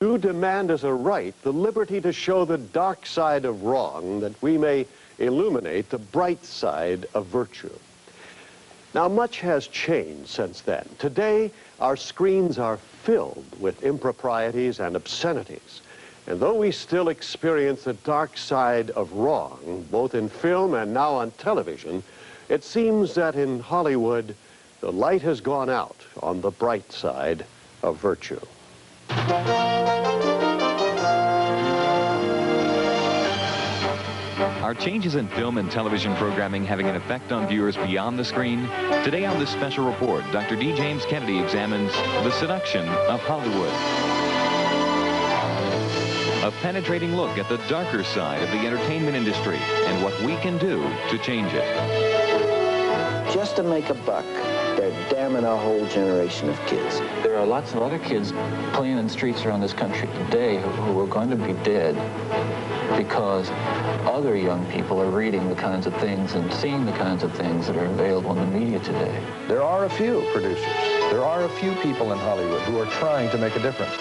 You demand as a right the liberty to show the dark side of wrong, that we may illuminate the bright side of virtue. Now, much has changed since then. Today, our screens are filled with improprieties and obscenities. And though we still experience the dark side of wrong, both in film and now on television, it seems that in Hollywood, the light has gone out on the bright side of virtue. Are changes in film and television programming having an effect on viewers beyond the screen? Today on this special report, Dr. D. James Kennedy examines The Seduction of Hollywood. A penetrating look at the darker side of the entertainment industry and what we can do to change it. Just to make a buck, they're damning a whole generation of kids. There are lots of other kids playing in the streets around this country today who are going to be dead because other young people are reading the kinds of things and seeing the kinds of things that are available in the media today. There are a few producers. There are a few people in Hollywood who are trying to make a difference.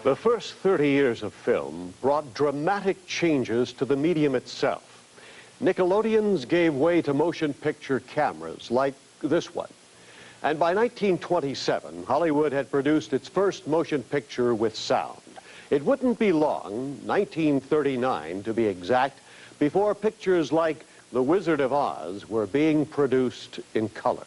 The first 30 years of film brought dramatic changes to the medium itself. Nickelodeons gave way to motion picture cameras like this one. And by 1927, Hollywood had produced its first motion picture with sound. It wouldn't be long, 1939 to be exact, before pictures like The Wizard of Oz were being produced in color.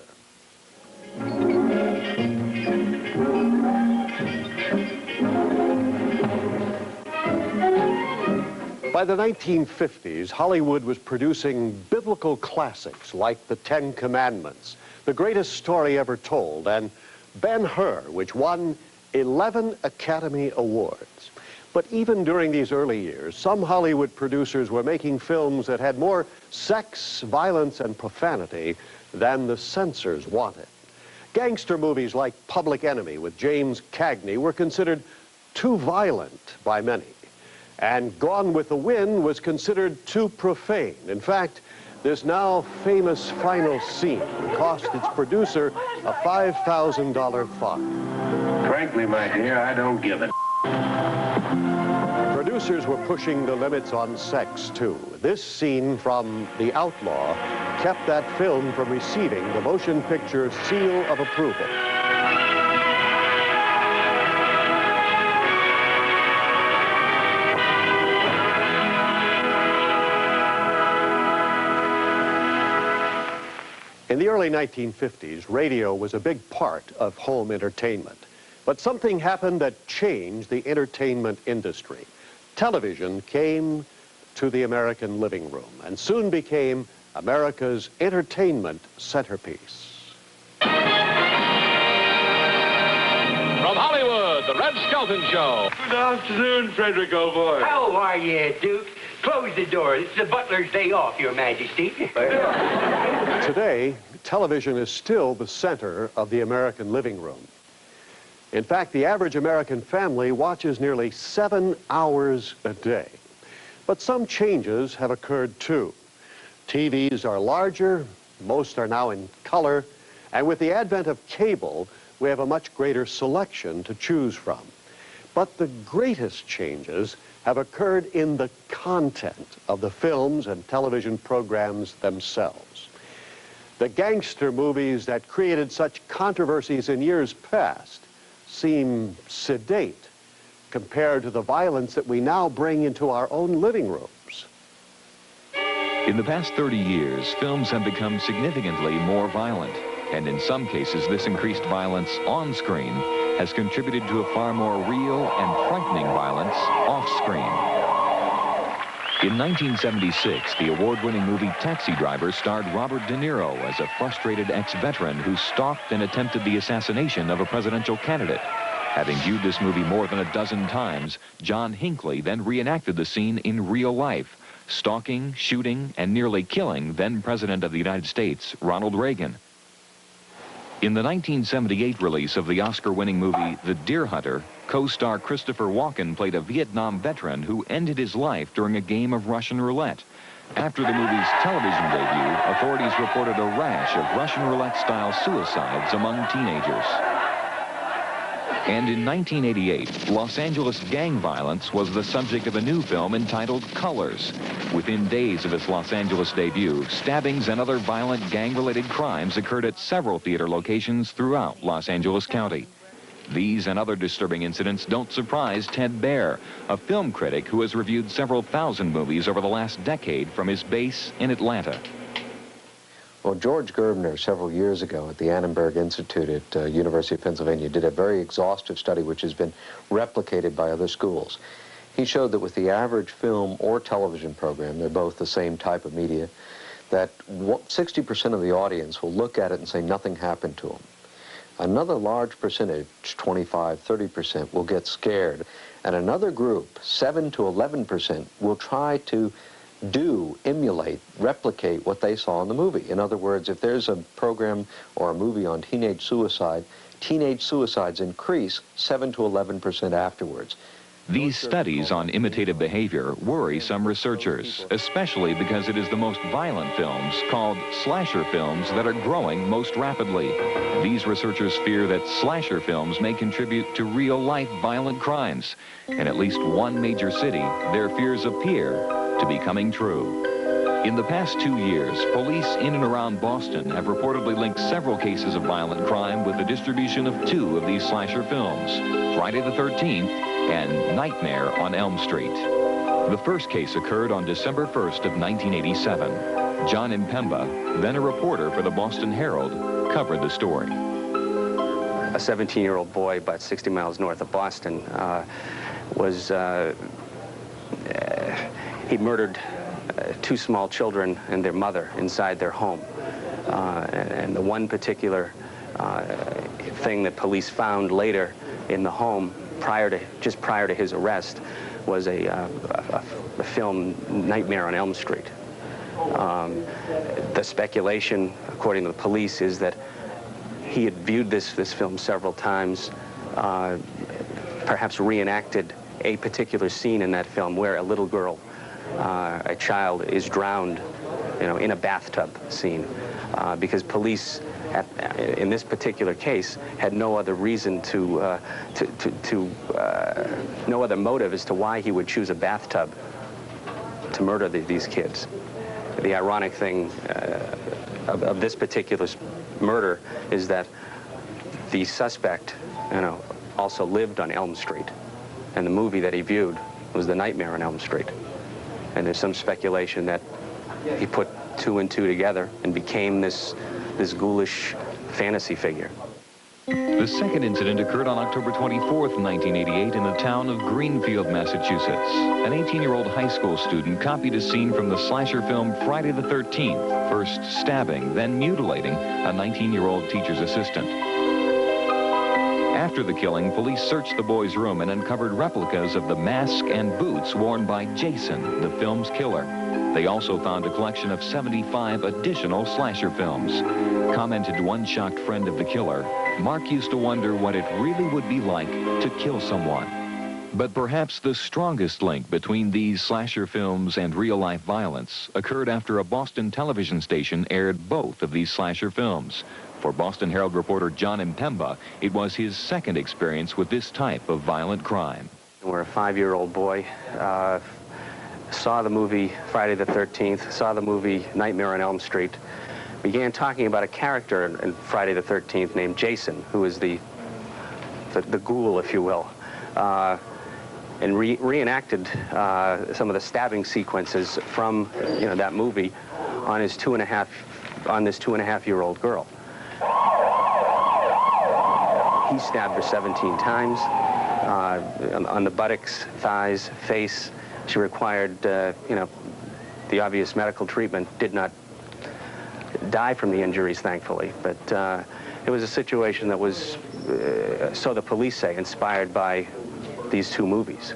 By the 1950s, Hollywood was producing biblical classics like The Ten Commandments, The Greatest Story Ever Told, and Ben-Hur, which won 11 Academy Awards. But even during these early years, some Hollywood producers were making films that had more sex, violence, and profanity than the censors wanted. Gangster movies like Public Enemy with James Cagney were considered too violent by many. And Gone with the Wind was considered too profane. In fact, this now famous final scene cost its producer a $5,000 fine. Frankly, my dear, I don't give it. Producers were pushing the limits on sex, too. This scene from The Outlaw kept that film from receiving the motion picture seal of approval. In the early 1950s, radio was a big part of home entertainment. But something happened that changed the entertainment industry. Television came to the American living room and soon became America's entertainment centerpiece. From Hollywood, the Red Skelton Show. Good afternoon, Frederick, old boy. How are you, Duke? Close the door. This is the butler's day off, Your Majesty. Today, television is still the center of the American living room. In fact, the average American family watches nearly 7 hours a day. But some changes have occurred too. TVs are larger, most are now in color, and with the advent of cable, we have a much greater selection to choose from. But the greatest changes have occurred in the content of the films and television programs themselves. The gangster movies that created such controversies in years past seem sedate compared to the violence that we now bring into our own living rooms. In the past 30 years, films have become significantly more violent, and in some cases, this increased violence on screen has contributed to a far more real and frightening violence off-screen. In 1976, the award-winning movie Taxi Driver starred Robert De Niro as a frustrated ex-veteran who stalked and attempted the assassination of a presidential candidate. Having viewed this movie more than a dozen times, John Hinckley then reenacted the scene in real life, stalking, shooting, and nearly killing then President of the United States, Ronald Reagan. In the 1978 release of the Oscar-winning movie The Deer Hunter, Co-star Christopher Walken played a Vietnam veteran who ended his life during a game of Russian roulette. After the movie's television debut, authorities reported a rash of Russian roulette-style suicides among teenagers. And in 1988, Los Angeles gang violence was the subject of a new film entitled Colors. Within days of its Los Angeles debut, stabbings and other violent gang-related crimes occurred at several theater locations throughout Los Angeles County. These and other disturbing incidents don't surprise Ted Baer, a film critic who has reviewed several thousand movies over the last decade from his base in Atlanta. Well, George Gerbner, several years ago at the Annenberg Institute at University of Pennsylvania, did a very exhaustive study which has been replicated by other schools. He showed that with the average film or television program, they're both the same type of media, that 60% of the audience will look at it and say nothing happened to them. Another large percentage, 25, 30%, will get scared. And another group, 7 to 11%, will try to emulate, replicate what they saw in the movie. In other words, if there's a program or a movie on teenage suicides increase 7 to 11% afterwards. These studies on imitative behavior worry some researchers, especially because it is the most violent films, called slasher films, that are growing most rapidly. These researchers fear that slasher films may contribute to real-life violent crimes. In at least one major city, their fears appear to be coming true. In the past 2 years, police in and around Boston have reportedly linked several cases of violent crime with the distribution of 2 of these slasher films, Friday the 13th and Nightmare on Elm Street. The first case occurred on December 1st of 1987. John Impemba, then a reporter for the Boston Herald, covered the story. A 17-year-old boy about 60 miles north of Boston he murdered 2 small children and their mother inside their home. And the one particular thing that police found later in the home, just prior to his arrest, was a film, Nightmare on Elm Street. The speculation, according to the police, is that he had viewed this film several times, perhaps reenacted a particular scene in that film where a little girl, a child, is drowned, in a bathtub scene, because police, in this particular case, had no other reason no other motive as to why he would choose a bathtub to murder these kids. The ironic thing of this particular murder is that the suspect, also lived on Elm Street, and the movie that he viewed was The Nightmare on Elm Street. And there's some speculation that he put 2 and 2 together and became this ghoulish fantasy figure. The second incident occurred on October 24th, 1988 in the town of Greenfield, Massachusetts. An 18-year-old high school student copied a scene from the slasher film Friday the 13th, first stabbing, then mutilating a 19-year-old teacher's assistant. After the killing, police searched the boy's room and uncovered replicas of the mask and boots worn by Jason, the film's killer. They also found a collection of 75 additional slasher films. Commented one shocked friend of the killer, Mark used to wonder what it really would be like to kill someone. But perhaps the strongest link between these slasher films and real-life violence occurred after a Boston television station aired both of these slasher films. For Boston Herald reporter John Impemba, it was his second experience with this type of violent crime. Where a 5-year-old boy saw the movie Friday the 13th, saw the movie Nightmare on Elm Street, began talking about a character in Friday the 13th named Jason, who is the ghoul, if you will, and reenacted some of the stabbing sequences from that movie on this 2.5-year-old girl. He stabbed her 17 times on the buttocks, thighs, face. She required, the obvious medical treatment. Did not die from the injuries, thankfully. But it was a situation that was, so the police say, inspired by these 2 movies.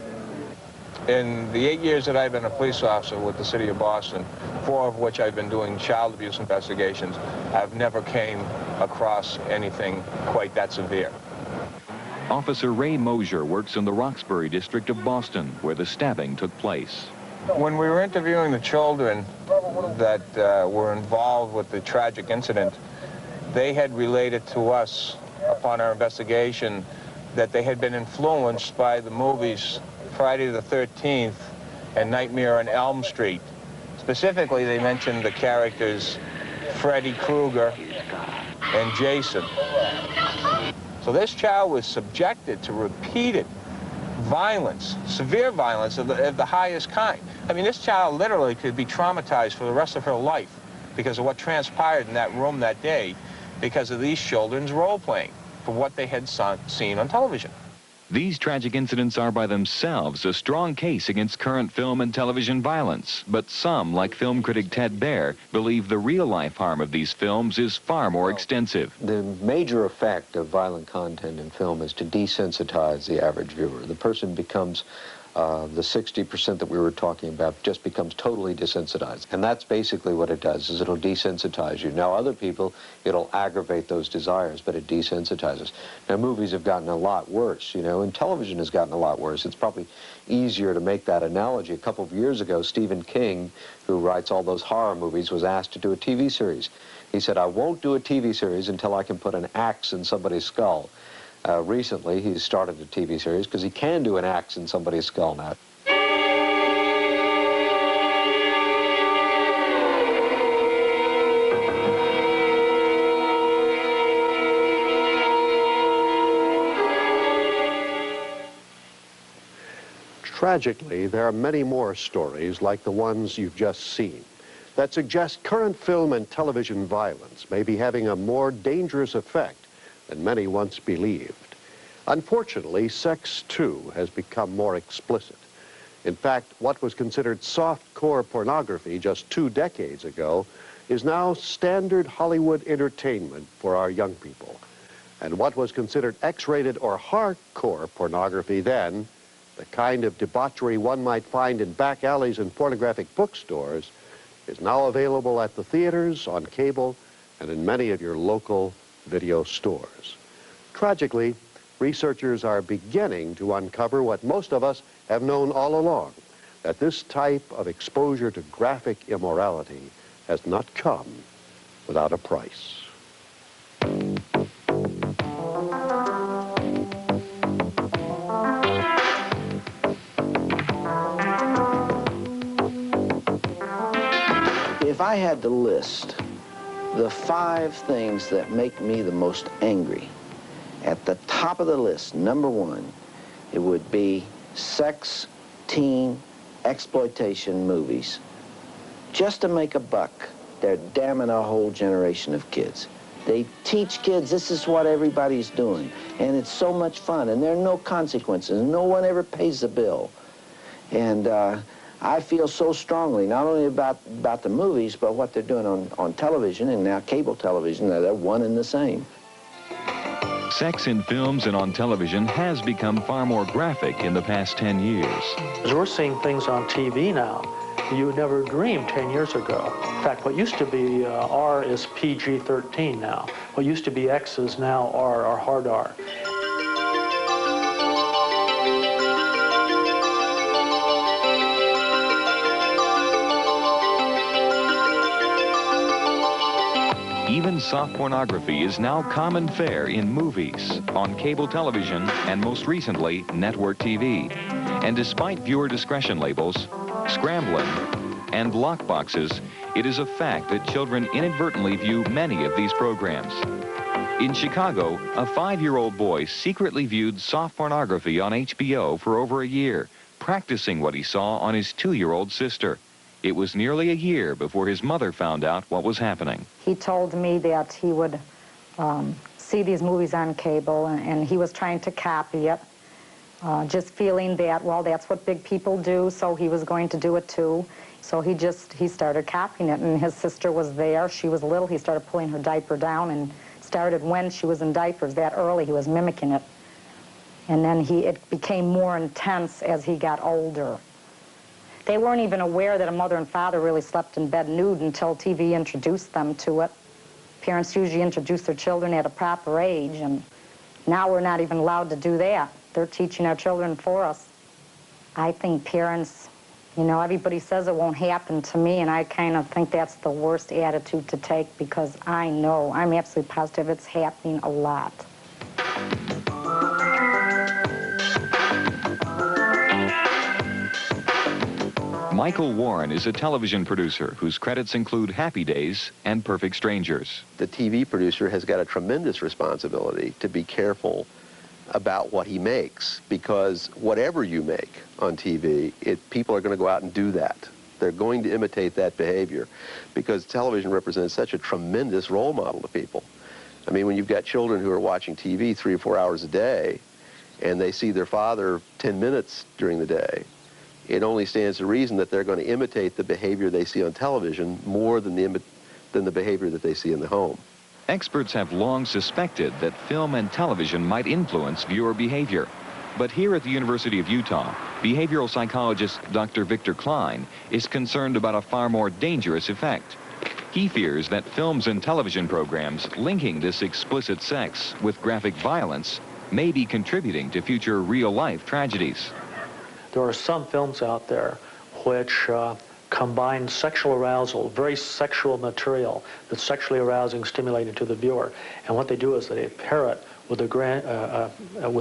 In the 8 years that I've been a police officer with the city of Boston, 4 of which I've been doing child abuse investigations, I've never came across anything quite that severe. Officer Ray Mosier works in the Roxbury district of Boston, where the stabbing took place. When we were interviewing the children that were involved with the tragic incident, they had related to us, upon our investigation, that they had been influenced by the movies Friday the 13th and Nightmare on Elm Street. Specifically, they mentioned the characters Freddy Krueger and Jason. So this child was subjected to repeated violence, severe violence of the highest kind. I mean, this child literally could be traumatized for the rest of her life because of what transpired in that room that day because of these children's role-playing for what they had seen on television. These tragic incidents are by themselves a strong case against current film and television violence, but some, like film critic Ted Baer, believe the real-life harm of these films is far more extensive. The major effect of violent content in film is to desensitize the average viewer. The person becomes, the 60% that we were talking about, just becomes totally desensitized. And that's basically what it does, is it'll desensitize you. Now, other people, it'll aggravate those desires, but it desensitizes. Now, movies have gotten a lot worse, you know, and television has gotten a lot worse. It's probably easier to make that analogy. A couple of years ago, Stephen King, who writes all those horror movies, was asked to do a TV series. He said, "I won't do a TV series until I can put an axe in somebody's skull." Recently, he's started a TV series because he can do an axe in somebody's skull now. Tragically, there are many more stories like the ones you've just seen that suggest current film and television violence may be having a more dangerous effect than many once believed. Unfortunately, sex, too, has become more explicit. In fact, what was considered soft-core pornography just 2 decades ago is now standard Hollywood entertainment for our young people. And what was considered X-rated or hardcore pornography then, the kind of debauchery one might find in back alleys and pornographic bookstores, is now available at the theaters, on cable, and in many of your local video stores. Tragically, researchers are beginning to uncover what most of us have known all along, that this type of exposure to graphic immorality has not come without a price. If I had to list the 5 things that make me the most angry, at the top of the list, number 1, it would be sex, teen, exploitation movies. Just to make a buck, they're damning a whole generation of kids. They teach kids this is what everybody's doing, and it's so much fun, and there are no consequences, no one ever pays the bill. And I feel so strongly, not only about the movies, but what they're doing on television, and now cable television, they're one and the same. Sex in films and on television has become far more graphic in the past 10 years. We're seeing things on TV now you would never dream 10 years ago. In fact, what used to be R is PG-13 now. What used to be X is now R, or hard R. Even soft pornography is now common fare in movies, on cable television, and most recently, network TV. And despite viewer discretion labels, scrambling, and lockboxes, it is a fact that children inadvertently view many of these programs. In Chicago, a 5-year-old boy secretly viewed soft pornography on HBO for over a year, practicing what he saw on his 2-year-old sister. It was nearly a year before his mother found out what was happening. He told me that he would see these movies on cable, and he was trying to copy it, just feeling that, well, that's what big people do, so he was going to do it too. So he started copying it, and his sister was there. She was little. He started pulling her diaper down and started when she was in diapers. That early, he was mimicking it. And then it became more intense as he got older. They weren't even aware that a mother and father really slept in bed nude until TV introduced them to it. Parents usually introduce their children at a proper age, and Now we're not even allowed to do that. They're teaching our children for us. I think parents, you know, everybody says it won't happen to me, and I kind of think that's the worst attitude to take, because I know, I'm absolutely positive it's happening a lot. Michael Warren is a television producer whose credits include Happy Days and Perfect Strangers. The TV producer has got a tremendous responsibility to be careful about what he makes, because whatever you make on TV, people are going to go out and do that. They're going to imitate that behavior, because television represents such a tremendous role model to people. I mean, when you've got children who are watching TV 3 or 4 hours a day, and they see their father 10 minutes during the day, it only stands to reason that they're going to imitate the behavior they see on television more than the behavior that they see in the home. Experts have long suspected that film and television might influence viewer behavior. But here at the University of Utah, behavioral psychologist Dr. Victor Klein is concerned about a far more dangerous effect. He fears that films and television programs linking this explicit sex with graphic violence may be contributing to future real-life tragedies. There are some films out there which combine sexual arousal, very sexual material that's sexually arousing, stimulating to the viewer. And what they do is they pair it with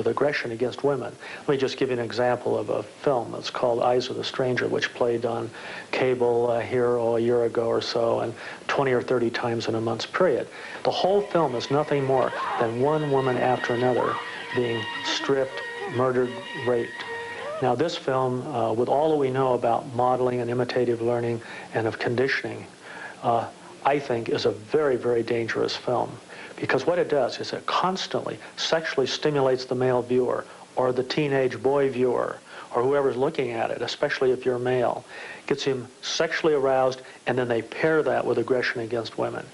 aggression against women. Let me just give you an example of a film that's called Eyes of the Stranger, which played on cable here a year ago or so, and 20 or 30 times in a month's period. The whole film is nothing more than one woman after another being stripped, murdered, raped. Now this film, with all that we know about modeling and imitative learning and of conditioning, I think is a very, very dangerous film. Because what it does is it constantly sexually stimulates the male viewer, or the teenage boy viewer, or whoever's looking at it, especially if you're male. Gets him sexually aroused, and then they pair that with aggression against women.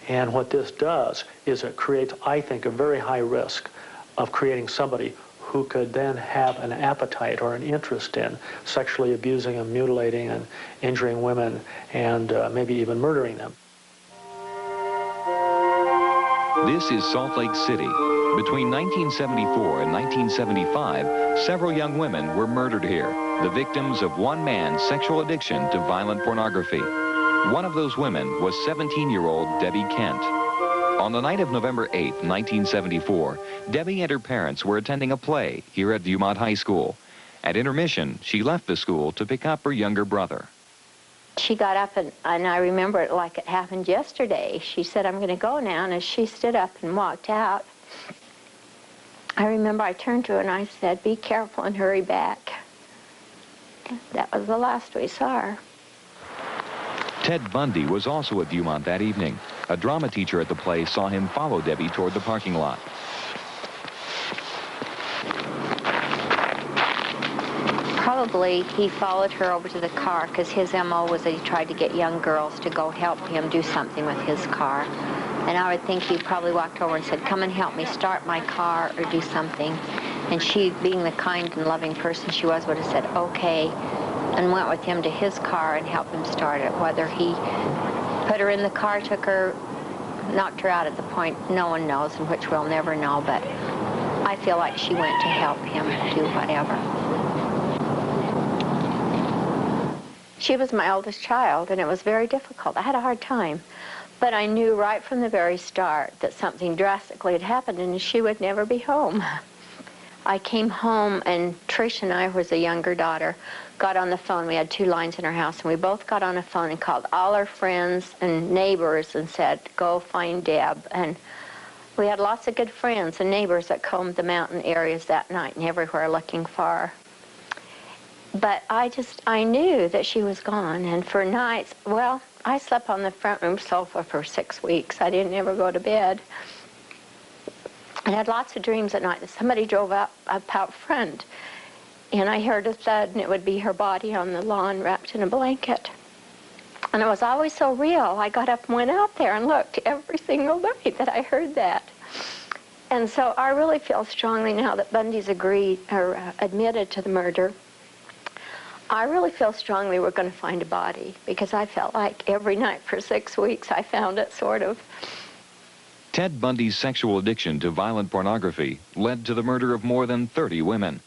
And what this does is it creates, I think, a very high risk of creating somebody who could then have an appetite or an interest in sexually abusing and mutilating and injuring women, and maybe even murdering them. This is Salt Lake City. Between 1974 and 1975, several young women were murdered here, the victims of one man's sexual addiction to violent pornography. One of those women was 17-year-old Debbie Kent. On the night of November 8, 1974, Debbie and her parents were attending a play here at Viewmont High School. At intermission, she left the school to pick up her younger brother. She got up, and I remember it like it happened yesterday. She said, "I'm going to go now," and as she stood up and walked out, I remember I turned to her and I said, "Be careful and hurry back." That was the last we saw her. Ted Bundy was also at Viewmont that evening. A drama teacher at the play saw him follow Debbie toward the parking lot. Probably he followed her over to the car, because his MO was that he tried to get young girls to go help him do something with his car. And I would think he probably walked over and said, "Come and help me start my car or do something." And she, being the kind and loving person she was, would have said, "Okay," and went with him to his car and helped him start it. Whether he put her in the car, took her, knocked her out at the point, no one knows, and which we'll never know, but I feel like she went to help him do whatever. She was my eldest child, and it was very difficult. I had a hard time, but I knew right from the very start that something drastically had happened and she would never be home. I came home, and Trish and I, who was a younger daughter, got on the phone. We had 2 lines in our house, and we both got on the phone and called all our friends and neighbors and said, "Go find Deb." And we had lots of good friends and neighbors that combed the mountain areas that night and everywhere looking for her. But I knew that she was gone, and for nights, well, I slept on the front room sofa for 6 weeks. I didn't ever go to bed. I had lots of dreams at night that somebody drove up out front, and I heard a thud, and it would be her body on the lawn wrapped in a blanket. And it was always so real. I got up and went out there and looked every single night that I heard that. And so I really feel strongly now that Bundy's agreed or admitted to the murder. I really feel strongly we're going to find a body, because I felt like every night for 6 weeks I found it, sort of. Ted Bundy's sexual addiction to violent pornography led to the murder of more than 30 women.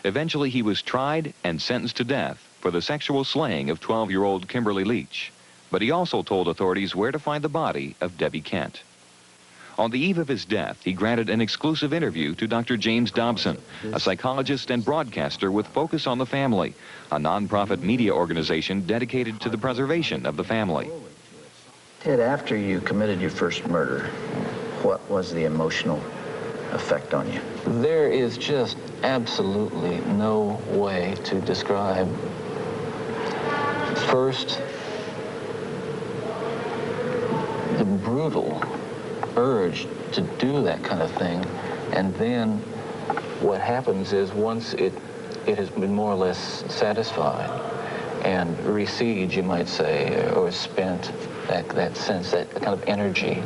Eventually, he was tried and sentenced to death for the sexual slaying of 12-year-old Kimberly Leach. But he also told authorities where to find the body of Debbie Kent. On the eve of his death, he granted an exclusive interview to Dr. James Dobson, a psychologist and broadcaster with Focus on the Family, a nonprofit media organization dedicated to the preservation of the family. Ted, after you committed your first murder, what was the emotional effect on you? There is just absolutely no way to describe. First, the brutal urge to do that kind of thing, and then what happens is once it has been more or less satisfied and recedes, you might say, or spent, that sense, that kind of energy,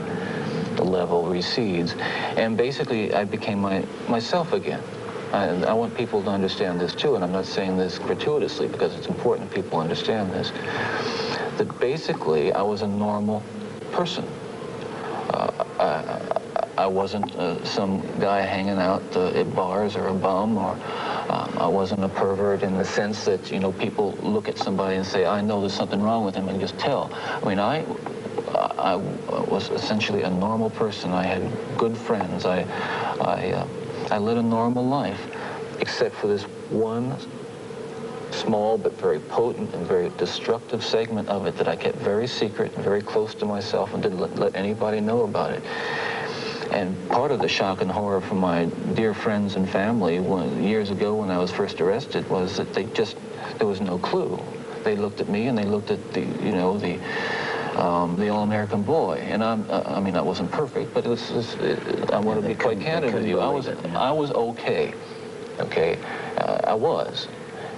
the level recedes, and basically I became myself again. I want people to understand this too, and I'm not saying this gratuitously because it's important people understand this, that basically I was a normal person. I wasn't some guy hanging out at bars or a bum, or I wasn't a pervert in the sense that, you know, people look at somebody and say, I know there's something wrong with him, and just tell. I mean, I was essentially a normal person. I had good friends. I led a normal life, except for this one small but very potent and very destructive segment of it that I kept very secret and very close to myself and didn't let anybody know about it. And part of the shock and horror from my dear friends and family years ago when I was first arrested was that there was no clue. They looked at me and they looked at the all-American boy. And I mean, I wasn't perfect, but I want to be quite candid with you. I was okay. Okay, I was.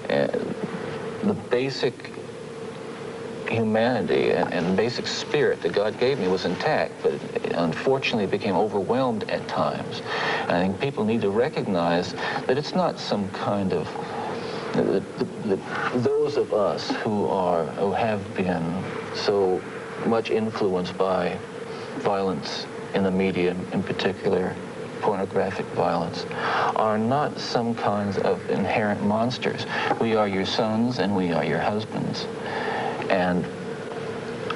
The basic humanity and basic spirit that God gave me was intact, but it unfortunately became overwhelmed at times. And I think people need to recognize that it's not some kind of those of us who have been so much influenced by violence in the media, in particular pornographic violence, are not some kinds of inherent monsters. We are your sons and we are your husbands. And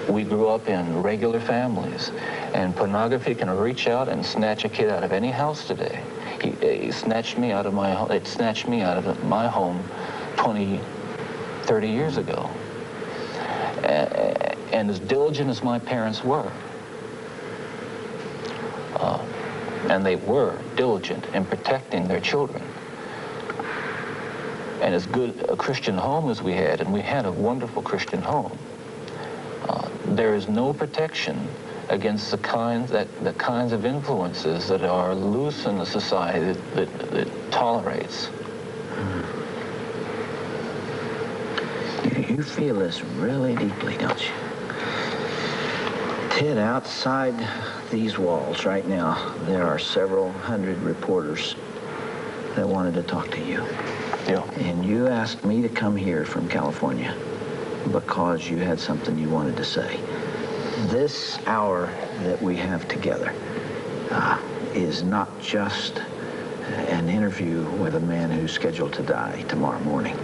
we grew up in regular families. And pornography can reach out and snatch a kid out of any house today. It snatched me out of my home 20, 30 years ago. And as diligent as my parents were, and they were diligent in protecting their children, and as good a Christian home as we had, and we had a wonderful Christian home, there is no protection against the kinds of influences that are loose in a society that tolerates. You feel this really deeply, don't you? Ted, outside these walls right now, there are several hundred reporters that wanted to talk to you. Yeah. And you asked me to come here from California because you had something you wanted to say. This hour that we have together is not just an interview with a man who's scheduled to die tomorrow morning.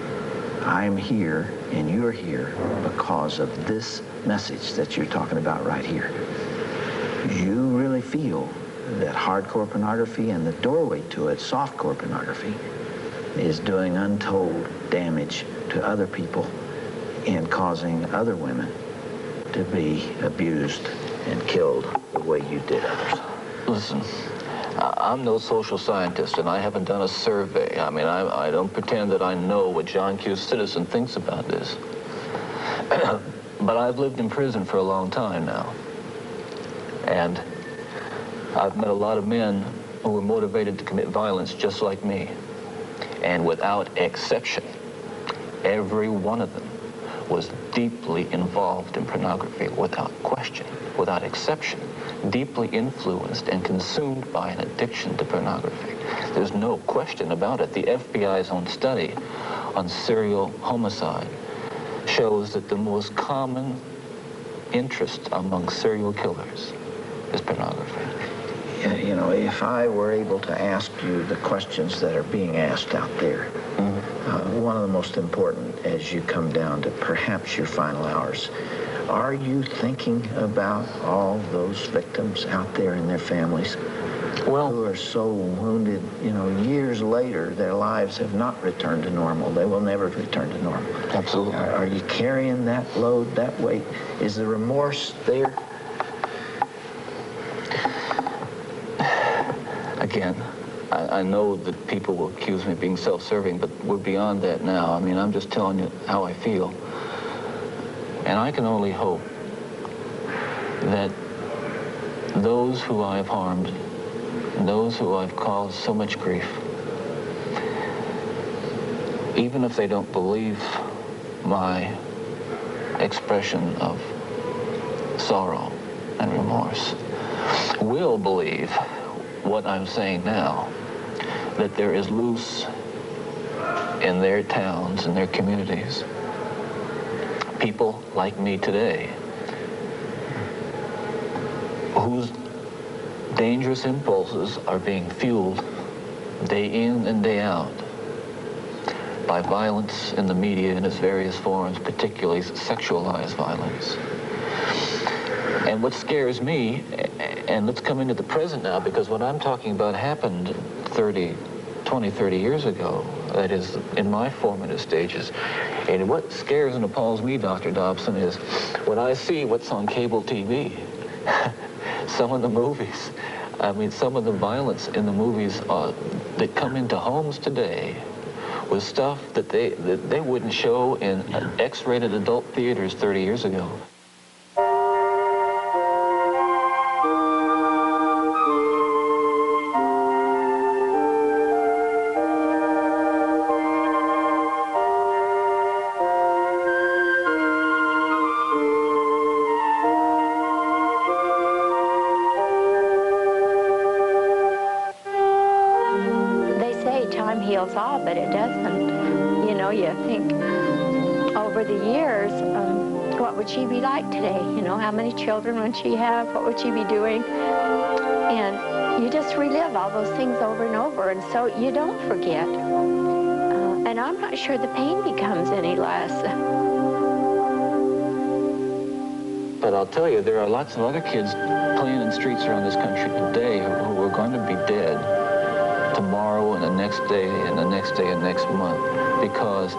I'm here and you're here because of this message that you're talking about right here. You really feel that hardcore pornography and the doorway to it, softcore pornography, is doing untold damage to other people and causing other women to be abused and killed the way you did others. Listen, I'm no social scientist, and I haven't done a survey. I mean, I don't pretend that I know what John Q. Citizen thinks about this. But I've lived in prison for a long time now. And I've met a lot of men who were motivated to commit violence just like me. And without exception, every one of them was deeply involved in pornography, without question, without exception, deeply influenced and consumed by an addiction to pornography. There's no question about it. The FBI's own study on serial homicide shows that the most common interest among serial killers is pornography. You know, if I were able to ask you the questions that are being asked out there, one of the most important as you come down to perhaps your final hours, are you thinking about all those victims out there and their families who are so wounded, you know, years later, their lives have not returned to normal. They will never return to normal. Absolutely. Are you carrying that load, that weight? Is the remorse there? Again, I know that people will accuse me of being self-serving, but we're beyond that now. I mean, I'm just telling you how I feel. And I can only hope that those who I have harmed, those who I've caused so much grief, even if they don't believe my expression of sorrow and remorse, will believe what I'm saying now, that there is loose in their towns and their communities people like me today whose dangerous impulses are being fueled day in and day out by violence in the media in its various forms, particularly sexualized violence. And what scares me, and let's come into the present now, because what I'm talking about happened 20, 30 years ago, that is, in my formative stages. And what scares and appalls me, Dr. Dobson, is when I see what's on cable TV, some of the movies, I mean, some of the violence in the movies that come into homes today with stuff that they wouldn't show in X-rated adult theaters 30 years ago. Heals all, but it doesn't. You know, you think over the years, what would she be like today? You know, how many children would she have? What would she be doing? And you just relive all those things over and over, and so you don't forget. And I'm not sure the pain becomes any less. But I'll tell you, there are lots of other kids playing in streets around this country today who are going to be dead tomorrow and the next day and the next day and next month, because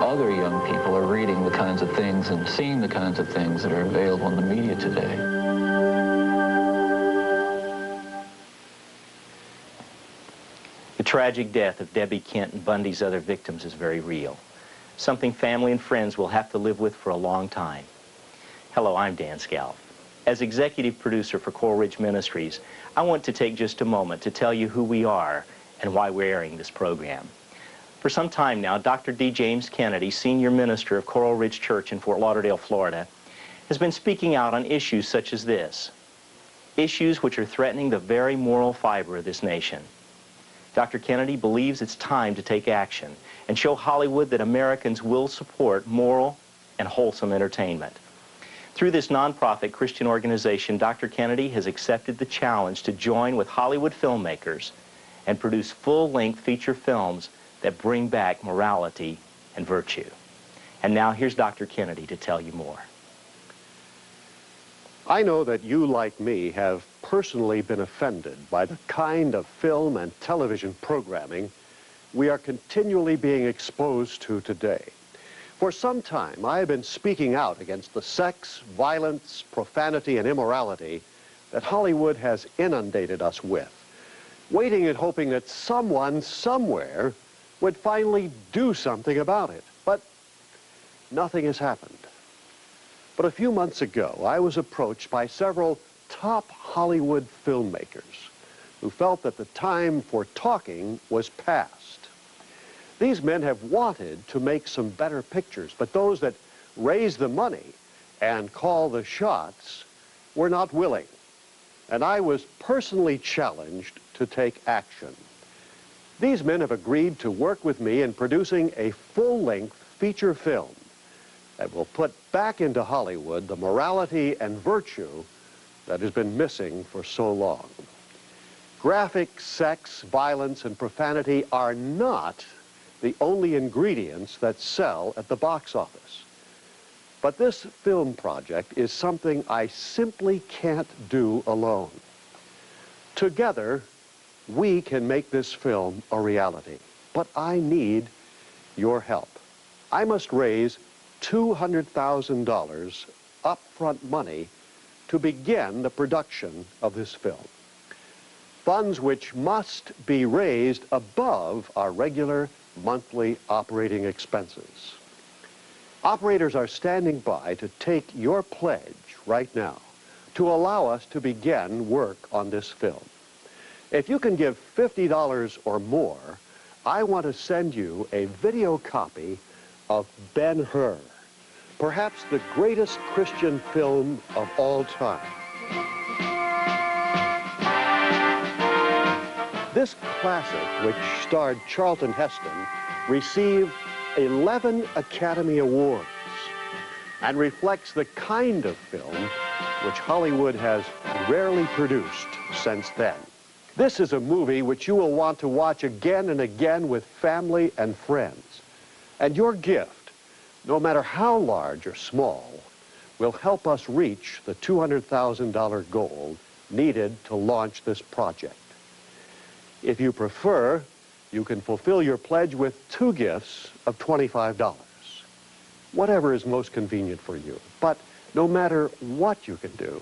other young people are reading the kinds of things and seeing the kinds of things that are available in the media today. The tragic death of Debbie Kent and Bundy's other victims is very real, something family and friends will have to live with for a long time. Hello, I'm Dan Scalf. As executive producer for Coral Ridge Ministries, I want to take just a moment to tell you who we are and why we're airing this program. For some time now, Dr. D. James Kennedy, senior minister of Coral Ridge Church in Fort Lauderdale, Florida, has been speaking out on issues such as this, issues which are threatening the very moral fiber of this nation. Dr. Kennedy believes it's time to take action and show Hollywood that Americans will support moral and wholesome entertainment. Through this nonprofit Christian organization, Dr. Kennedy has accepted the challenge to join with Hollywood filmmakers and produce full-length feature films that bring back morality and virtue. And now here's Dr. Kennedy to tell you more. I know that you, like me, have personally been offended by the kind of film and television programming we are continually being exposed to today. For some time, I have been speaking out against the sex, violence, profanity, and immorality that Hollywood has inundated us with, waiting and hoping that someone somewhere would finally do something about it. But nothing has happened. But a few months ago, I was approached by several top Hollywood filmmakers who felt that the time for talking was past. These men have wanted to make some better pictures, but those that raise the money and call the shots were not willing. And I was personally challenged to take action. These men have agreed to work with me in producing a full-length feature film that will put back into Hollywood the morality and virtue that has been missing for so long. Graphic sex, violence, and profanity are not the only ingredients that sell at the box office. But this film project is something I simply can't do alone. Together, we can make this film a reality. But I need your help. I must raise $200,000 upfront money to begin the production of this film. Funds which must be raised above our regular monthly operating expenses. Operators are standing by to take your pledge right now to allow us to begin work on this film. If you can give $50 or more, I want to send you a video copy of Ben-Hur, perhaps the greatest Christian film of all time. This classic, which starred Charlton Heston, received 11 Academy Awards and reflects the kind of film which Hollywood has rarely produced since then. This is a movie which you will want to watch again and again with family and friends. And your gift, no matter how large or small, will help us reach the $200,000 goal needed to launch this project. If you prefer, you can fulfill your pledge with 2 gifts of $25. Whatever is most convenient for you. But no matter what you can do,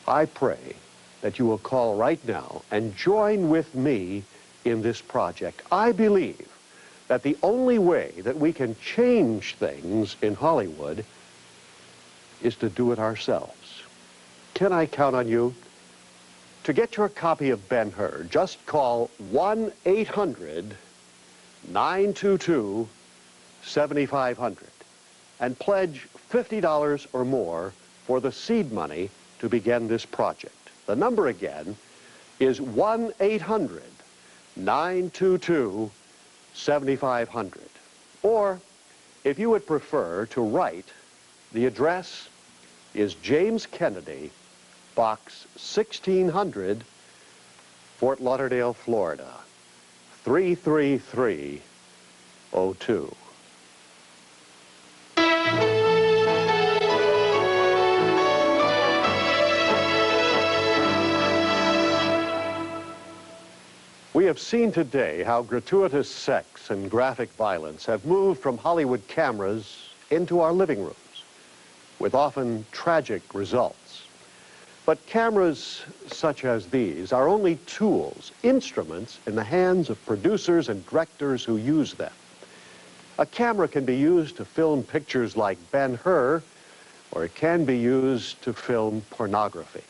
I pray that you will call right now and join with me in this project. I believe that the only way that we can change things in Hollywood is to do it ourselves. Can I count on you? To get your copy of Ben-Hur, just call 1-800-922-7500 and pledge $50 or more for the seed money to begin this project. The number again is 1-800-922-7500. Or, if you would prefer to write, the address is James Kennedy, Box 1600, Fort Lauderdale, Florida, 33302. We have seen today how gratuitous sex and graphic violence have moved from Hollywood cameras into our living rooms, with often tragic results. But cameras such as these are only tools, instruments in the hands of producers and directors who use them. A camera can be used to film pictures like Ben-Hur, or it can be used to film pornography.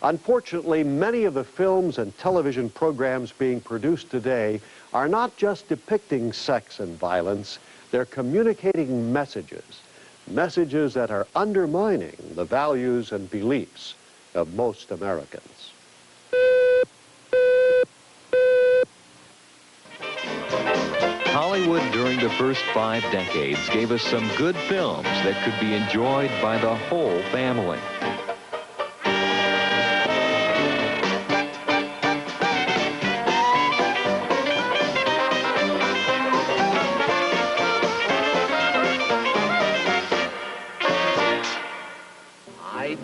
Unfortunately, many of the films and television programs being produced today are not just depicting sex and violence, they're communicating messages, messages that are undermining the values and beliefs of most Americans. Hollywood during the first 5 decades gave us some good films that could be enjoyed by the whole family.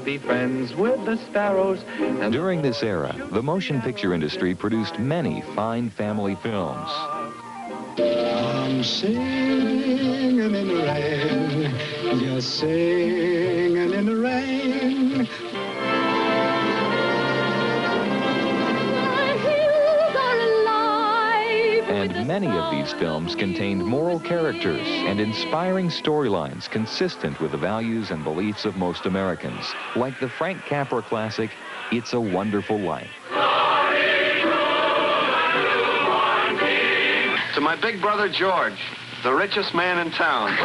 Be friends with the sparrows. During this era, the motion picture industry produced many fine family films. I'm singing in the rain, just singing in the rain. And many of these films contained moral characters and inspiring storylines consistent with the values and beliefs of most Americans, like the Frank Capra classic, It's a Wonderful Life. To my big brother George, the richest man in town.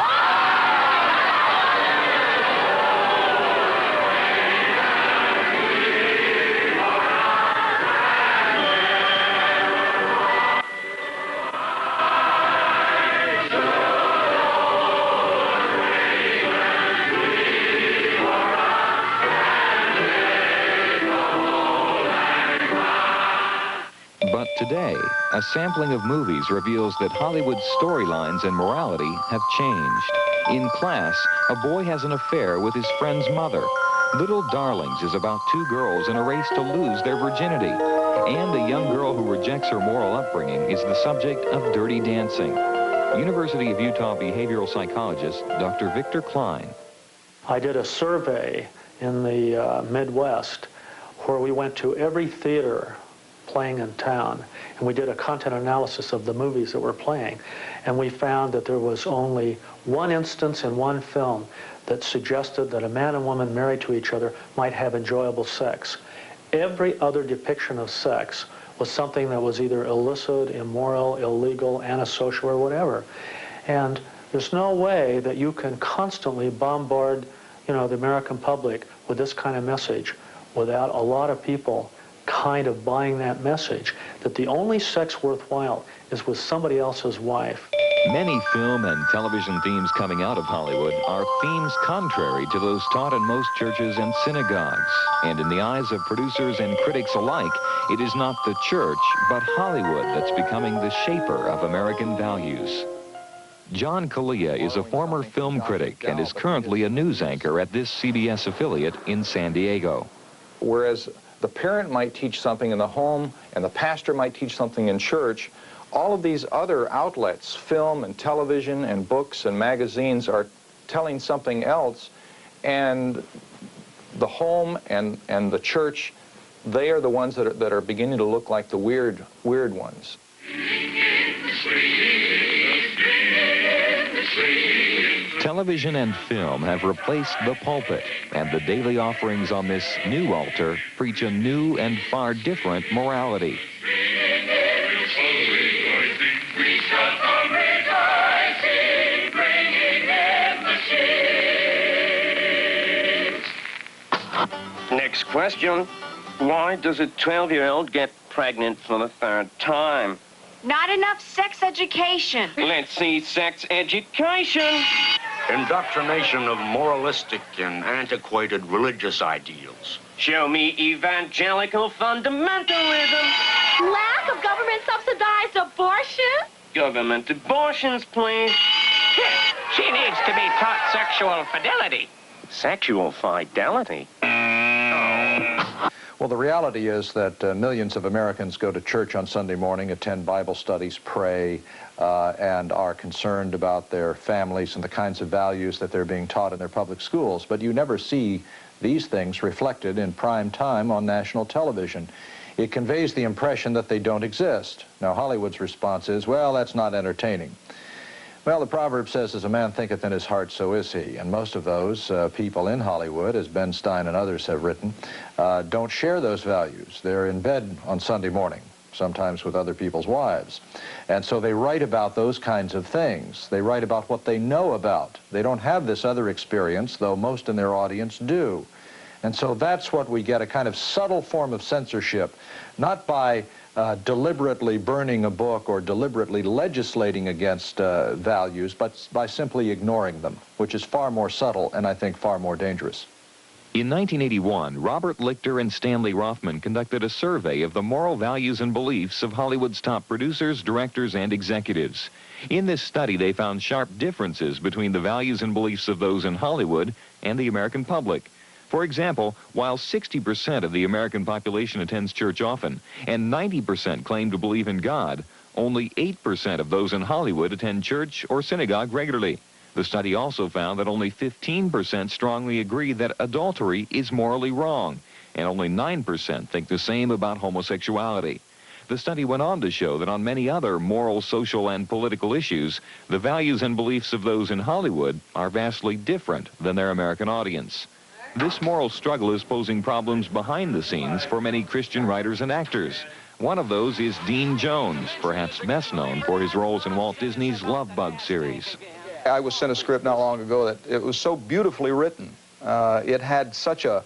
Today, a sampling of movies reveals that Hollywood's storylines and morality have changed. In Class, a boy has an affair with his friend's mother. Little Darlings is about two girls in a race to lose their virginity. And a young girl who rejects her moral upbringing is the subject of Dirty Dancing. University of Utah behavioral psychologist Dr. Victor Klein. I did a survey in the Midwest where we went to every theater playing in town, and we did a content analysis of the movies that were playing, and we found that there was only one instance in one film that suggested that a man and woman married to each other might have enjoyable sex. Every other depiction of sex was something that was either illicit, immoral, illegal, antisocial, or whatever. And there's no way that you can constantly bombard, the American public with this kind of message without a lot of people kind of buying that message, that the only sex worthwhile is with somebody else's wife. Many film and television themes coming out of Hollywood are themes contrary to those taught in most churches and synagogues. And in the eyes of producers and critics alike, it is not the church, but Hollywood that's becoming the shaper of American values. John Kalia is a former film critic and is currently a news anchor at this CBS affiliate in San Diego. Whereas the parent might teach something in the home and the pastor might teach something in church, all of these other outlets, film and television and books and magazines, are telling something else, and the home and the church, they are the ones that are beginning to look like the weird ones. Television and film have replaced the pulpit, and the daily offerings on this new altar preach a new and far different morality. Next question. Why does a 12-year-old get pregnant for the third time? Not enough sex education. Let's see sex education. Indoctrination of moralistic and antiquated religious ideals. Show me evangelical fundamentalism. Lack of government-subsidized abortion. Government abortions, please. She needs to be taught sexual fidelity. Sexual fidelity? Well, the reality is that millions of Americans go to church on Sunday morning, attend Bible studies, pray, and are concerned about their families and the kinds of values that they're being taught in their public schools. But you never see these things reflected in prime time on national television. It conveys the impression that they don't exist. Now, Hollywood's response is, well, that's not entertaining. Well, the proverb says, as a man thinketh in his heart, so is he. And most of those people in Hollywood, as Ben Stein and others have written, don't share those values. They're in bed on Sunday morning, sometimes with other people's wives. And so they write about those kinds of things. They write about what they know about. They don't have this other experience, though most in their audience do. And so that's what we get, a kind of subtle form of censorship, not by deliberately burning a book or deliberately legislating against values, but by simply ignoring them, which is far more subtle and I think far more dangerous. In 1981, Robert Lichter and Stanley Rothman conducted a survey of the moral values and beliefs of Hollywood's top producers, directors, and executives. In this study, they found sharp differences between the values and beliefs of those in Hollywood and the American public. For example, while 60% of the American population attends church often and 90% claim to believe in God, only 8% of those in Hollywood attend church or synagogue regularly. The study also found that only 15% strongly agree that adultery is morally wrong, and only 9% think the same about homosexuality. The study went on to show that on many other moral, social, and political issues, the values and beliefs of those in Hollywood are vastly different than their American audience. This moral struggle is posing problems behind the scenes for many Christian writers and actors. One of those is Dean Jones, perhaps best known for his roles in Walt Disney's Love Bug series. I was sent a script not long ago that it was so beautifully written. It had such a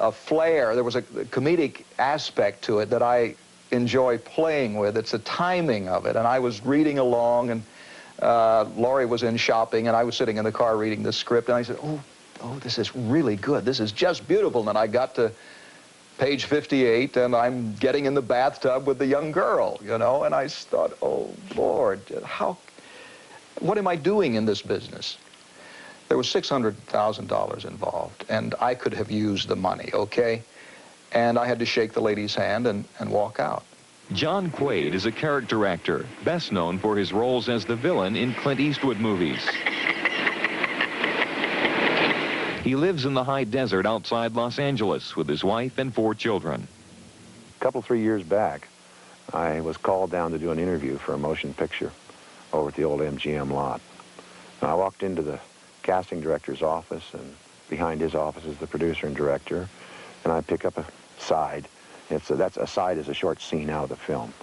flair. There was a comedic aspect to it that I enjoy playing with. It's the timing of it. And I was reading along, and Laurie was in shopping, and I was sitting in the car reading the script, and I said, oh, this is really good. This is just beautiful. And I got to page 58, and I'm getting in the bathtub with the young girl, you know, and I thought, oh, Lord, what am I doing in this business? There was $600,000 involved, and I could have used the money, okay? And I had to shake the lady's hand and walk out. John Quaid is a character actor, best known for his roles as the villain in Clint Eastwood movies. He lives in the high desert outside Los Angeles with his wife and 4 children. A couple, 3 years back, I was called down to do an interview for a motion picture over at the old MGM lot. And I walked into the casting director's office, and behind his office is the producer and director, and I pick up a side. That's a side is a short scene out of the film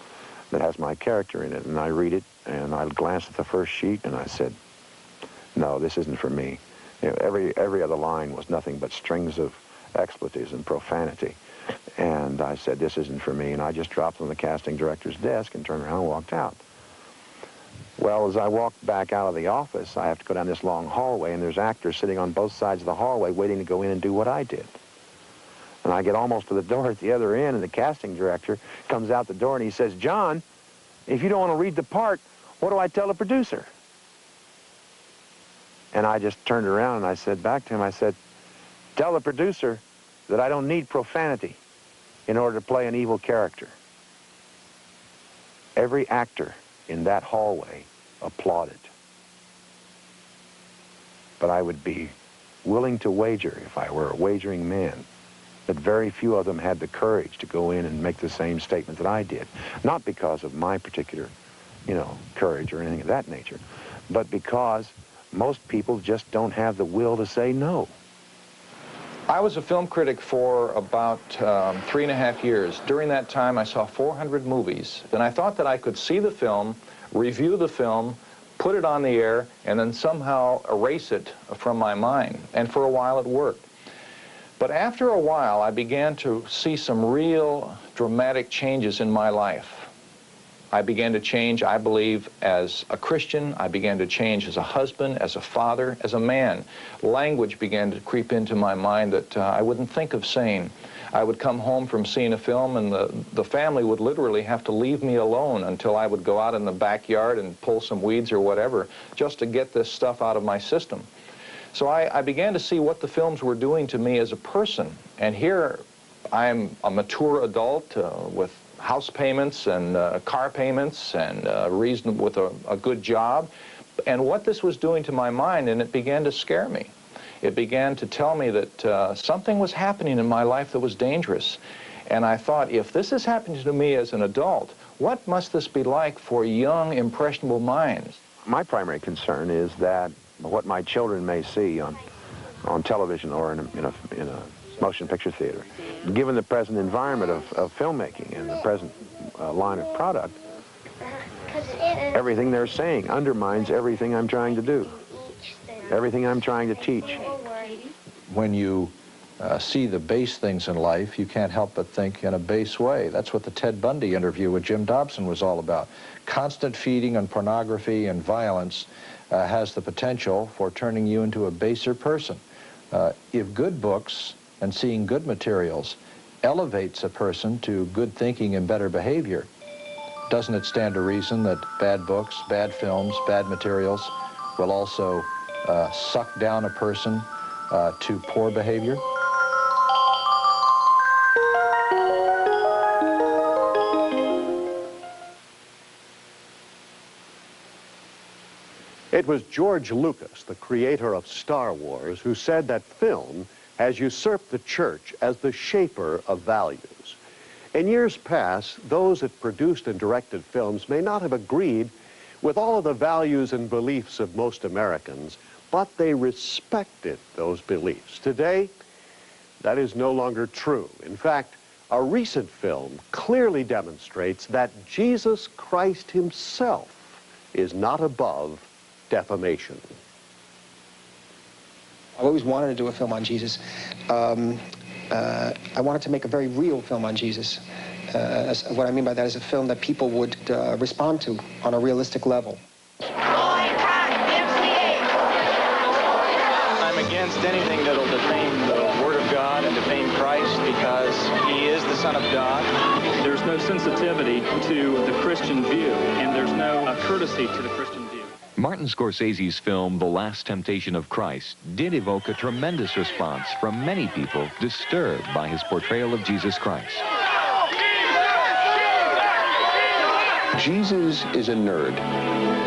that has my character in it, and I read it, and I glanced at the first sheet, and I said, no, this isn't for me. You know, every other line was nothing but strings of expletives and profanity. And I said, this isn't for me. And I just dropped on the casting director's desk and turned around and walked out. Well, as I walked back out of the office, I have to go down this long hallway, and there's actors sitting on both sides of the hallway waiting to go in and do what I did. And I get almost to the door at the other end, and the casting director comes out the door, and he says, John, if you don't want to read the part, what do I tell the producer? And I just turned around and I said back to him, I said, tell the producer that I don't need profanity in order to play an evil character. Every actor in that hallway applauded. But I would be willing to wager, if I were a wagering man, that very few of them had the courage to go in and make the same statement that I did. Not because of my particular, you know, courage or anything of that nature, but because most people just don't have the will to say no. I was a film critic for about 3.5 years. During that time, I saw 400 movies, and I thought that I could see the film, review the film, put it on the air, and then somehow erase it from my mind. And for a while, it worked. But after a while, I began to see some real dramatic changes in my life. I began to change, I believe, as a Christian. I began to change as a husband, as a father, as a man. Language began to creep into my mind that I wouldn't think of saying. I would come home from seeing a film, and the family would literally have to leave me alone until I would go out in the backyard and pull some weeds or whatever, just to get this stuff out of my system. So I began to see what the films were doing to me as a person. And here I'm a mature adult with house payments and car payments and with a good job. And what this was doing to my mind, and it began to scare me. It began to tell me that something was happening in my life that was dangerous. And I thought, if this is happening to me as an adult, what must this be like for young, impressionable minds? My primary concern is that what my children may see on television or in a motion picture theater, given the present environment of filmmaking and the present line of product, everything they're saying undermines everything I'm trying to do, everything I'm trying to teach. When you see the base things in life, you can't help but think in a base way. That's what the Ted Bundy interview with Jim Dobson was all about. Constant feeding on pornography and violence has the potential for turning you into a baser person. If good books and seeing good materials elevates a person to good thinking and better behavior, doesn't it stand to reason that bad books, bad films, bad materials will also suck down a person to poor behavior? It was George Lucas, the creator of Star Wars, who said that film has usurped the church as the shaper of values. In years past, those that produced and directed films may not have agreed with all of the values and beliefs of most Americans, but they respected those beliefs. Today, that is no longer true. In fact, a recent film clearly demonstrates that Jesus Christ himself is not above defamation. I always wanted to do a film on Jesus. I wanted to make a very real film on Jesus. What I mean by that is a film that people would respond to on a realistic level. I'm against against anything that'll defame the Word of God and defame Christ, because he is the Son of God. There's no sensitivity to the Christian view, and there's no courtesy to the Christian view. Martin Scorsese's film, The Last Temptation of Christ, did evoke a tremendous response from many people disturbed by his portrayal of Jesus Christ. Jesus is a nerd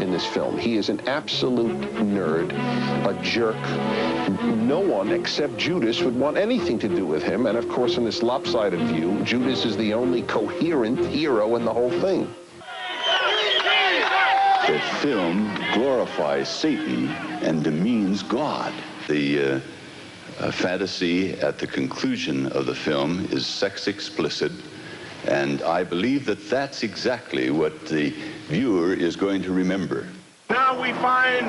in this film. He is an absolute nerd, a jerk. No one except Judas would want anything to do with him. And of course, in this lopsided view, Judas is the only coherent hero in the whole thing. The film glorifies Satan and demeans God. The fantasy at the conclusion of the film is sex explicit. And I believe that that's exactly what the viewer is going to remember. Now we find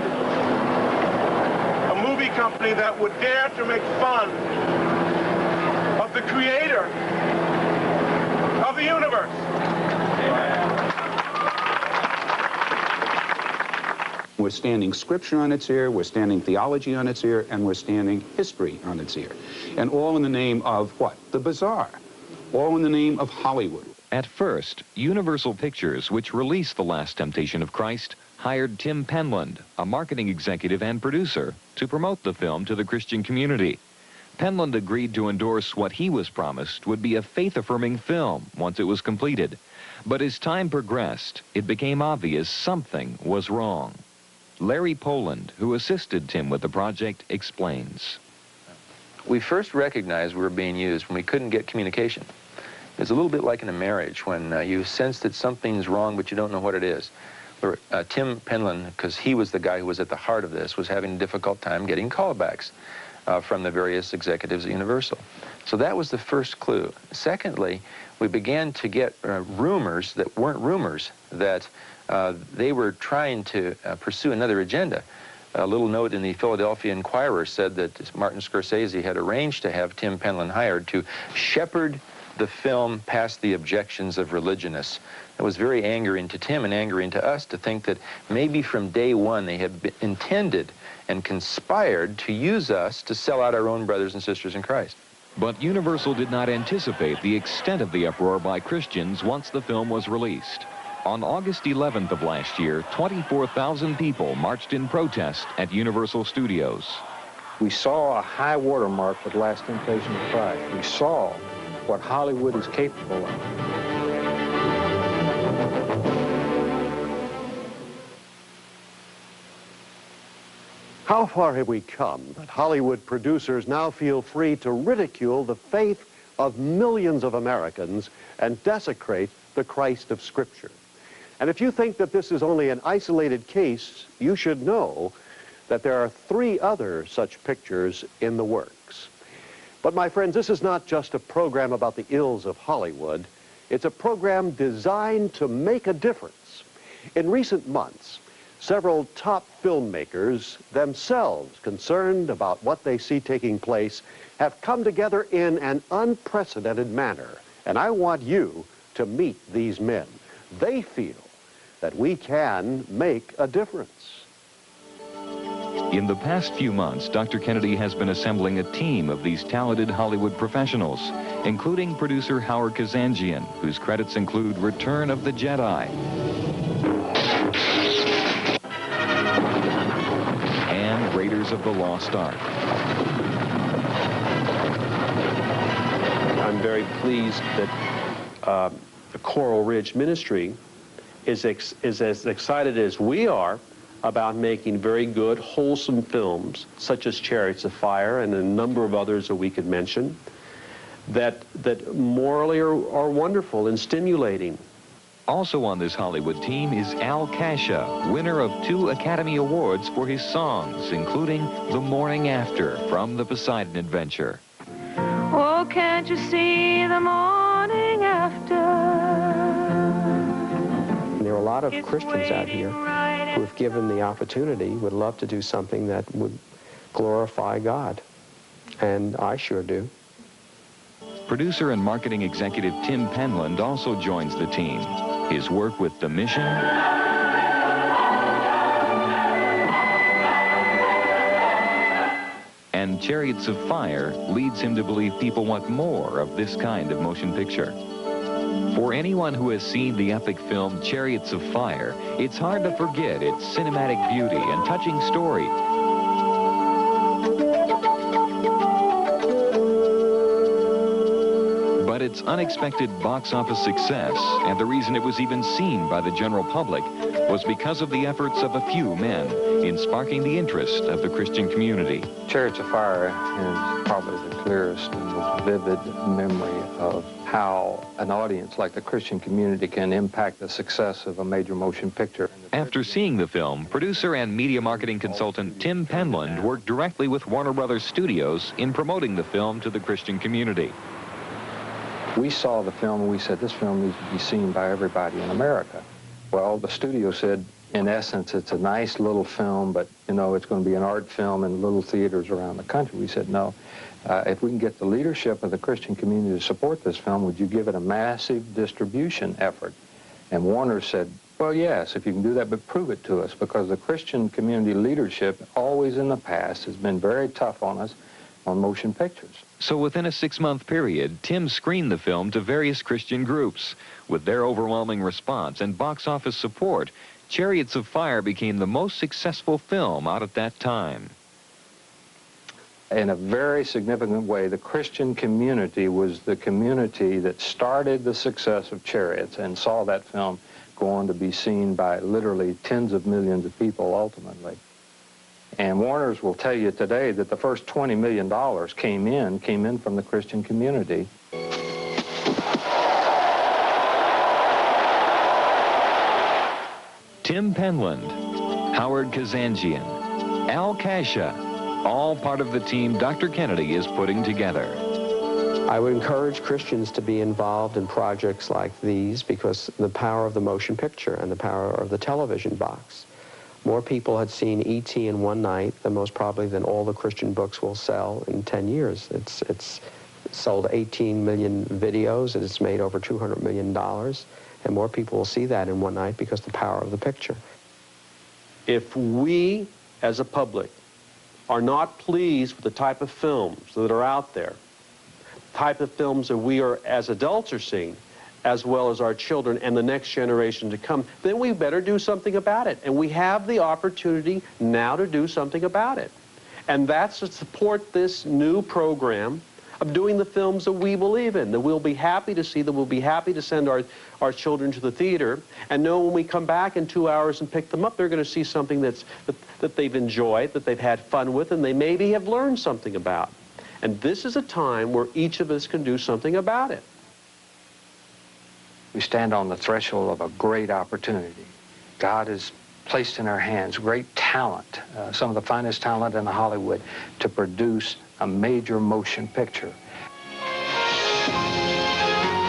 a movie company that would dare to make fun of the creator of the universe. We're standing scripture on its ear, we're standing theology on its ear, and we're standing history on its ear. And all in the name of what? The bizarre. All in the name of Hollywood. At first, Universal Pictures, which released The Last Temptation of Christ, hired Tim Penland, a marketing executive and producer, to promote the film to the Christian community. Penland agreed to endorse what he was promised would be a faith-affirming film once it was completed. But as time progressed, it became obvious something was wrong. Larry Poland, who assisted Tim with the project, explains. We first recognized we were being used when we couldn't get communication. It's a little bit like in a marriage when you sense that something's wrong but you don't know what it is. Tim Penland, because he was the guy who was at the heart of this, was having a difficult time getting callbacks from the various executives at Universal. So that was the first clue. Secondly, we began to get rumors that weren't rumors, that they were trying to pursue another agenda. A little note in the Philadelphia Inquirer said that Martin Scorsese had arranged to have Tim Penland hired to shepherd the film past the objections of religionists. It was very angering to Tim and angering to us to think that maybe from day one they had intended and conspired to use us to sell out our own brothers and sisters in Christ. But Universal did not anticipate the extent of the uproar by Christians once the film was released. On August 11th of last year, 24,000 people marched in protest at Universal Studios. We saw a high watermark with Last Temptation of Christ. We saw what Hollywood is capable of. How far have we come that Hollywood producers now feel free to ridicule the faith of millions of Americans and desecrate the Christ of Scripture? And if you think that this is only an isolated case, you should know that there are 3 other such pictures in the works. But my friends, this is not just a program about the ills of Hollywood. It's a program designed to make a difference. In recent months, several top filmmakers, themselves concerned about what they see taking place, have come together in an unprecedented manner. And I want you to meet these men. They feel that we can make a difference. In the past few months, Dr. Kennedy has been assembling a team of these talented Hollywood professionals, including producer Howard Kazanjian, whose credits include Return of the Jedi and Raiders of the Lost Ark. I'm very pleased that the Coral Ridge Ministry is as excited as we are about making very good, wholesome films, such as Chariots of Fire and a number of others that we could mention, that morally are wonderful and stimulating. Also on this Hollywood team is Al Kasha, winner of 2 Academy Awards for his songs, including The Morning After from The Poseidon Adventure. Oh, can't you see the morning after? There are a lot of Christians out here who, if given the opportunity, would love to do something that would glorify God. And I sure do. Producer and marketing executive Tim Penland also joins the team. His work with The Mission and Chariots of Fire leads him to believe people want more of this kind of motion picture. For anyone who has seen the epic film Chariots of Fire, it's hard to forget its cinematic beauty and touching story. But its unexpected box office success, and the reason it was even seen by the general public, was because of the efforts of a few men in sparking the interest of the Christian community. Chariots of Fire is probably the clearest and most vivid memory of how an audience like the Christian community can impact the success of a major motion picture. After seeing the film, producer and media marketing consultant Tim Penland worked directly with Warner Brothers Studios in promoting the film to the Christian community. We saw the film and we said, this film needs to be seen by everybody in America. Well, the studio said, in essence, it's a nice little film, but, you know, it's going to be an art film in little theaters around the country. We said, no. If we can get the leadership of the Christian community to support this film, would you give it a massive distribution effort? And Warner said, well, yes, if you can do that, but prove it to us, because the Christian community leadership always in the past has been very tough on us on motion pictures. So within a 6-month period, Tim screened the film to various Christian groups. With their overwhelming response and box office support, Chariots of Fire became the most successful film out at that time. In a very significant way, the Christian community was the community that started the success of Chariots and saw that film go on to be seen by literally tens of millions of people ultimately. And Warner's will tell you today that the first $20 million came in from the Christian community. Tim Penland, Howard Kazanjian, Al Kasha, all part of the team Dr. Kennedy is putting together. I would encourage Christians to be involved in projects like these because the power of the motion picture and the power of the television box. More people had seen E.T. in one night than most probably than all the Christian books will sell in 10 years. It's sold 18 million videos and it's made over $200 million. And more people will see that in one night because of the power of the picture. If we, as a public, are not pleased with the type of films that are out there, type of films that we are, as adults, are seeing, as well as our children and the next generation to come, then we better do something about it. And we have the opportunity now to do something about it. And that's to support this new program of doing the films that we believe in, that we'll be happy to see, that we'll be happy to send our children to the theater and know when we come back in 2 hours and pick them up, they're going to see something that they've enjoyed, that they've had fun with, and they maybe have learned something about. And this is a time where each of us can do something about it. We stand on the threshold of a great opportunity. God has placed in our hands great talent, some of the finest talent in Hollywood, to produce a major motion picture.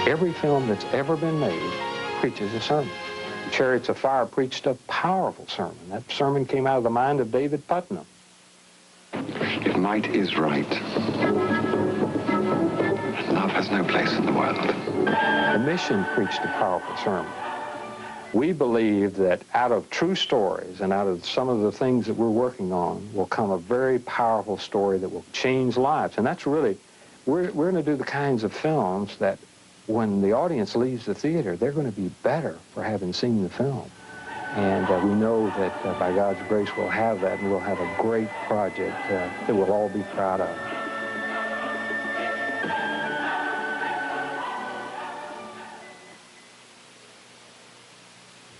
Every film that's ever been made preaches a sermon. Chariots of Fire preached a powerful sermon. That sermon came out of the mind of David Putnam. If might is right, love has no place in the world. The Mission preached a powerful sermon. We believe that out of true stories and out of some of the things that we're working on will come a very powerful story that will change lives. And that's really, we're going to do the kinds of films that when the audience leaves the theater, they're going to be better for having seen the film. And we know that by God's grace we'll have that, and we'll have a great project that we'll all be proud of.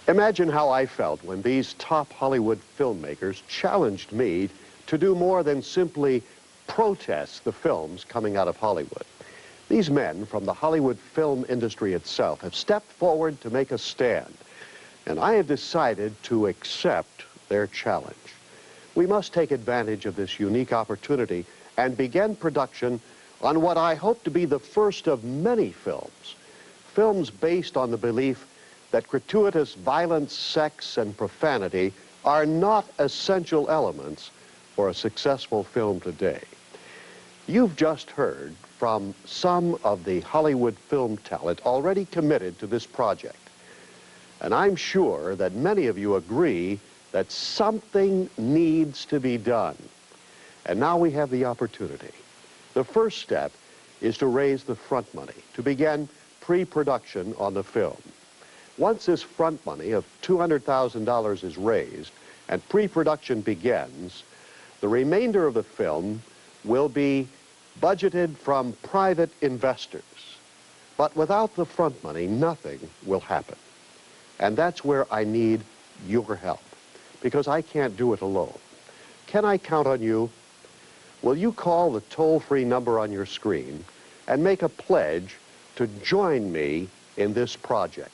Imagine how I felt when these top Hollywood filmmakers challenged me to do more than simply protest the films coming out of Hollywood. These men from the Hollywood film industry itself have stepped forward to make a stand, and I have decided to accept their challenge. We must take advantage of this unique opportunity and begin production on what I hope to be the first of many films based on the belief that gratuitous violence, sex, and profanity are not essential elements for a successful film today. You've just heard from some of the Hollywood film talent already committed to this project. And I'm sure that many of you agree that something needs to be done. And now we have the opportunity. The first step is to raise the front money, to begin pre-production on the film. Once this front money of $200,000 is raised and pre-production begins, the remainder of the film will be budgeted from private investors. But without the front money, nothing will happen. And that's where I need your help, because I can't do it alone. Can I count on you? Will you call the toll-free number on your screen and make a pledge to join me in this project?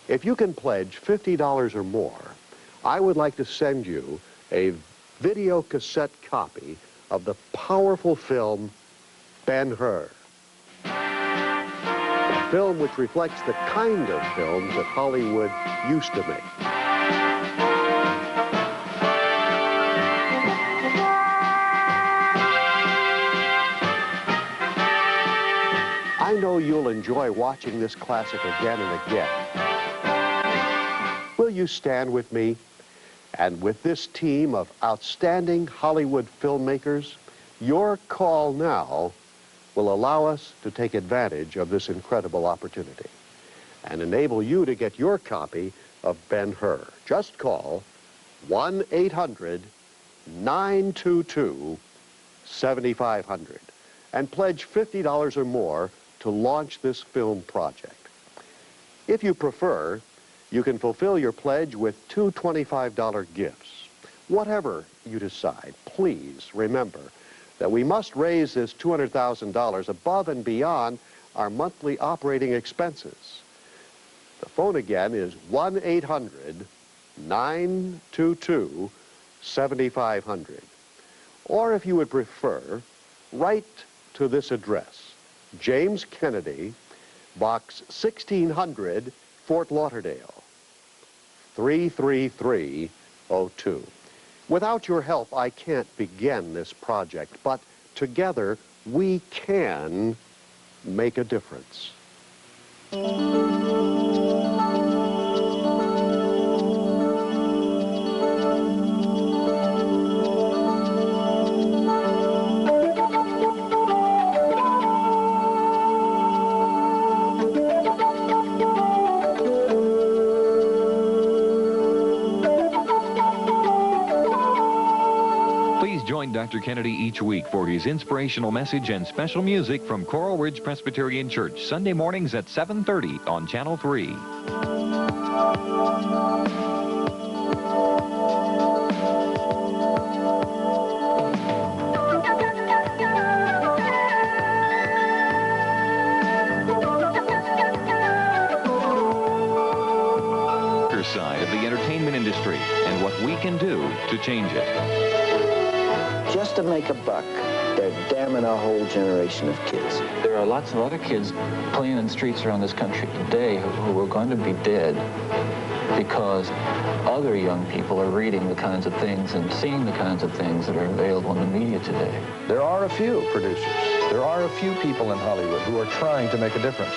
If you can pledge $50 or more, I would like to send you a video cassette copy of the powerful film Ben-Hur. A film which reflects the kind of films that Hollywood used to make. I know you'll enjoy watching this classic again and again. Will you stand with me? And with this team of outstanding Hollywood filmmakers, your call now will allow us to take advantage of this incredible opportunity and enable you to get your copy of Ben-Hur. Just call 1-800-922-7500 and pledge $50 or more to launch this film project. If you prefer, you can fulfill your pledge with two $25 gifts. Whatever you decide, please remember that we must raise this $200,000 above and beyond our monthly operating expenses. The phone again is 1-800-922-7500. Or if you would prefer, write to this address, James Kennedy, Box 1600, Fort Lauderdale, 33302. Without your help, I can't begin this project, but together we can make a difference. Join Dr. Kennedy each week for his inspirational message and special music from Coral Ridge Presbyterian Church, Sunday mornings at 7:30 on Channel 3. Side of the entertainment industry and what we can do to change it. Just to make a buck, they're damning a whole generation of kids. There are lots of other kids playing in the streets around this country today who are going to be dead because other young people are reading the kinds of things and seeing the kinds of things that are available in the media today. There are a few producers. There are a few people in Hollywood who are trying to make a difference.